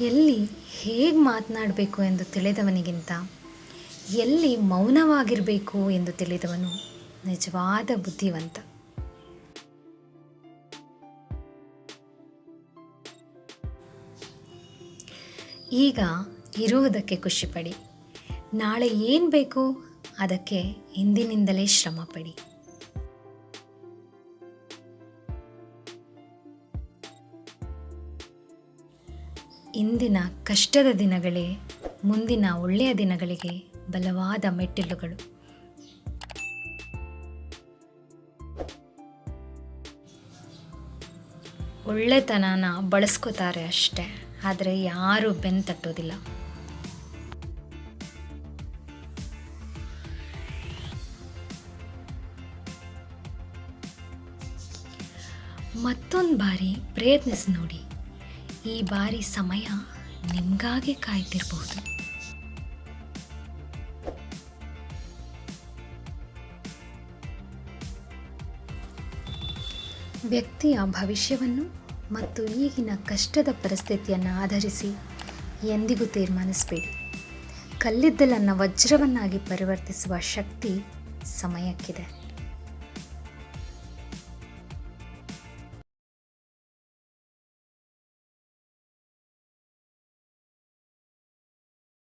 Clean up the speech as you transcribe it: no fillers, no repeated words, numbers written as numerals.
ಎಲ್ಲಿ ಹೇಗೆ ಮಾತನಾಡಬೇಕು ಎಂದು ತಿಳಿದವನಿಗಿಂತ ಎಲ್ಲಿ ಮೌನವಾಗಿರಬೇಕು ಎಂದು ತಿಳಿದವನು ನಿಜವಾದ ಬುದ್ಧಿವಂತ. ಈಗ ಇರುವುದಕ್ಕೆ ಖುಷಿಪಡಿ. ನಾಳೆ ಏನು ಬೇಕು ಅದಕ್ಕೆ ಇಂದಿನಿಂದಲೇ ಶ್ರಮ ಪಡಿ. ಇಂದಿನ ಕಷ್ಟದ ದಿನಗಳೇ ಮುಂದಿನ ಒಳ್ಳೆಯ ದಿನಗಳಿಗೆ ಬಲವಾದ ಮೆಟ್ಟಿಲುಗಳು. ಒಳ್ಳೆತನನ ಬಳಸ್ಕೋತಾರೆ ಅಷ್ಟೇ, ಆದರೆ ಯಾರೂ ಬೆನ್ನು ತಟ್ಟೋದಿಲ್ಲ. ಮತ್ತೊಂದು ಬಾರಿ ಪ್ರಯತ್ನಿಸಿ ನೋಡಿ. ಈ ಬಾರಿ ಸಮಯ ನಿಮಗಾಗಿ ಕಾಯ್ತಿರಬಹುದು. ವ್ಯಕ್ತಿಯ ಭವಿಷ್ಯವನ್ನು ಮತ್ತು ಈಗಿನ ಕಷ್ಟದ ಪರಿಸ್ಥಿತಿಯನ್ನು ಆಧರಿಸಿ ಎಂದಿಗೂ ತೀರ್ಮಾನಿಸಬೇಡಿ. ಕಲ್ಲಿದ್ದಲನ್ನು ವಜ್ರವನ್ನಾಗಿ ಪರಿವರ್ತಿಸುವ ಶಕ್ತಿ ಸಮಯಕ್ಕಿದೆ.